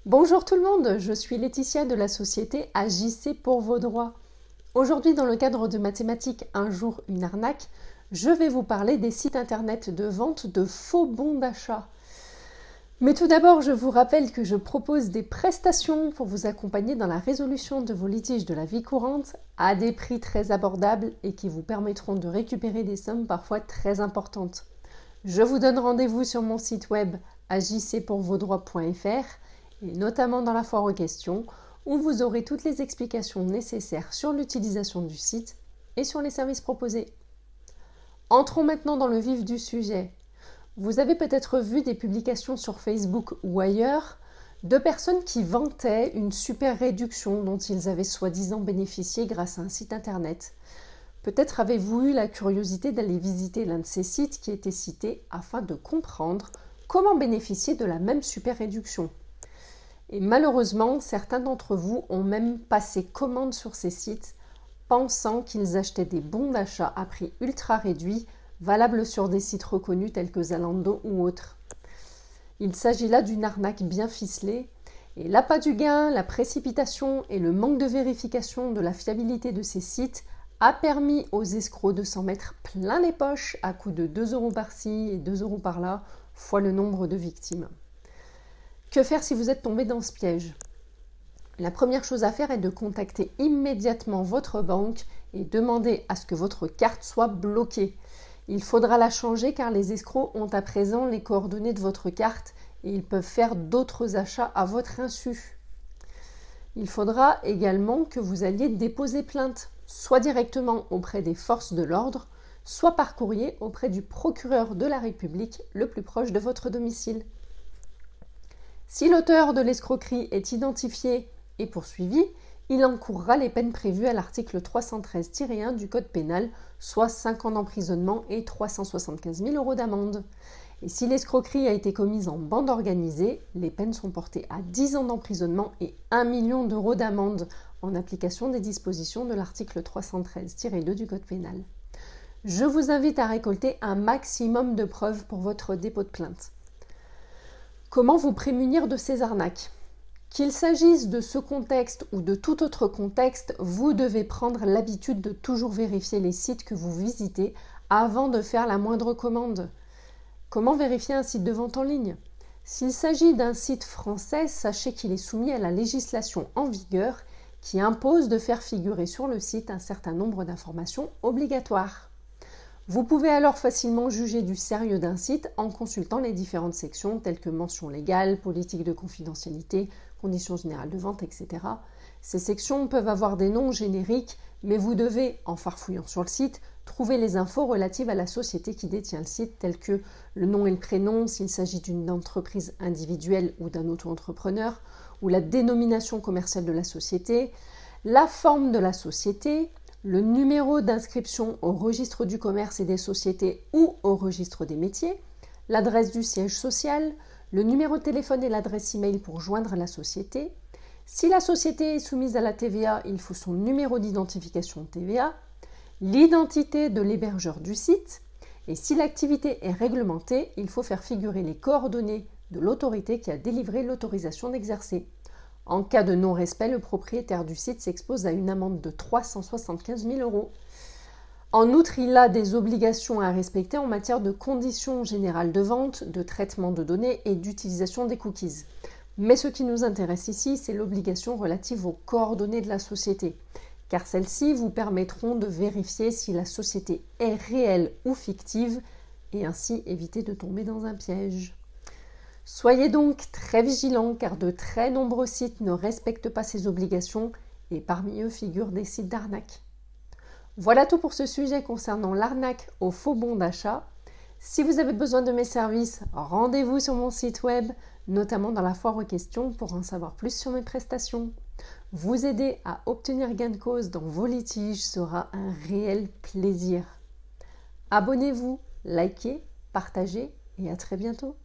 Bonjour tout le monde, je suis Laetitia de la société Agissez pour vos droits. Aujourd'hui, dans le cadre de Mathématiques un jour, une arnaque, je vais vous parler des sites internet de vente de faux bons d'achat. Mais tout d'abord, je vous rappelle que je propose des prestations pour vous accompagner dans la résolution de vos litiges de la vie courante à des prix très abordables et qui vous permettront de récupérer des sommes parfois très importantes. Je vous donne rendez-vous sur mon site web agissezpourvosdroits.fr et notamment dans la foire aux questions où vous aurez toutes les explications nécessaires sur l'utilisation du site et sur les services proposés. Entrons maintenant dans le vif du sujet. Vous avez peut-être vu des publications sur Facebook ou ailleurs de personnes qui vantaient une super réduction dont ils avaient soi-disant bénéficié grâce à un site internet. Peut-être avez-vous eu la curiosité d'aller visiter l'un de ces sites qui était cité afin de comprendre comment bénéficier de la même super réduction. Et malheureusement, certains d'entre vous ont même passé commande sur ces sites, pensant qu'ils achetaient des bons d'achat à prix ultra réduits, valables sur des sites reconnus tels que Zalando ou autres. Il s'agit là d'une arnaque bien ficelée, et l'appât du gain, la précipitation et le manque de vérification de la fiabilité de ces sites a permis aux escrocs de s'en mettre plein les poches à coût de 2 € par-ci et 2 € par-là, fois le nombre de victimes. Que faire si vous êtes tombé dans ce piège? La première chose à faire est de contacter immédiatement votre banque et demander à ce que votre carte soit bloquée. Il faudra la changer car les escrocs ont à présent les coordonnées de votre carte et ils peuvent faire d'autres achats à votre insu. Il faudra également que vous alliez déposer plainte, soit directement auprès des forces de l'ordre, soit par courrier auprès du procureur de la République le plus proche de votre domicile. Si l'auteur de l'escroquerie est identifié et poursuivi, il encourra les peines prévues à l'article 313-1 du Code pénal, soit 5 ans d'emprisonnement et 375 000 € d'amende. Et si l'escroquerie a été commise en bande organisée, les peines sont portées à 10 ans d'emprisonnement et 1 million d'euros d'amende en application des dispositions de l'article 313-2 du Code pénal. Je vous invite à récolter un maximum de preuves pour votre dépôt de plainte. Comment vous prémunir de ces arnaques? Qu'il s'agisse de ce contexte ou de tout autre contexte, vous devez prendre l'habitude de toujours vérifier les sites que vous visitez avant de faire la moindre commande. Comment vérifier un site de vente en ligne? S'il s'agit d'un site français, sachez qu'il est soumis à la législation en vigueur qui impose de faire figurer sur le site un certain nombre d'informations obligatoires. Vous pouvez alors facilement juger du sérieux d'un site en consultant les différentes sections telles que mentions légales, politique de confidentialité, conditions générales de vente, etc. Ces sections peuvent avoir des noms génériques, mais vous devez, en farfouillant sur le site, trouver les infos relatives à la société qui détient le site, telles que le nom et le prénom s'il s'agit d'une entreprise individuelle ou d'un auto-entrepreneur, ou la dénomination commerciale de la société, la forme de la société, le numéro d'inscription au registre du commerce et des sociétés ou au registre des métiers, l'adresse du siège social, le numéro de téléphone et l'adresse email pour joindre la société. Si la société est soumise à la TVA, il faut son numéro d'identification TVA, l'identité de l'hébergeur du site, et si l'activité est réglementée, il faut faire figurer les coordonnées de l'autorité qui a délivré l'autorisation d'exercer. En cas de non-respect, le propriétaire du site s'expose à une amende de 375 000 €. En outre, il a des obligations à respecter en matière de conditions générales de vente, de traitement de données et d'utilisation des cookies. Mais ce qui nous intéresse ici, c'est l'obligation relative aux coordonnées de la société, car celles-ci vous permettront de vérifier si la société est réelle ou fictive et ainsi éviter de tomber dans un piège. Soyez donc très vigilants car de très nombreux sites ne respectent pas ces obligations et parmi eux figurent des sites d'arnaque. Voilà tout pour ce sujet concernant l'arnaque aux faux bons d'achat. Si vous avez besoin de mes services, rendez-vous sur mon site web, notamment dans la foire aux questions pour en savoir plus sur mes prestations. Vous aider à obtenir gain de cause dans vos litiges sera un réel plaisir. Abonnez-vous, likez, partagez et à très bientôt.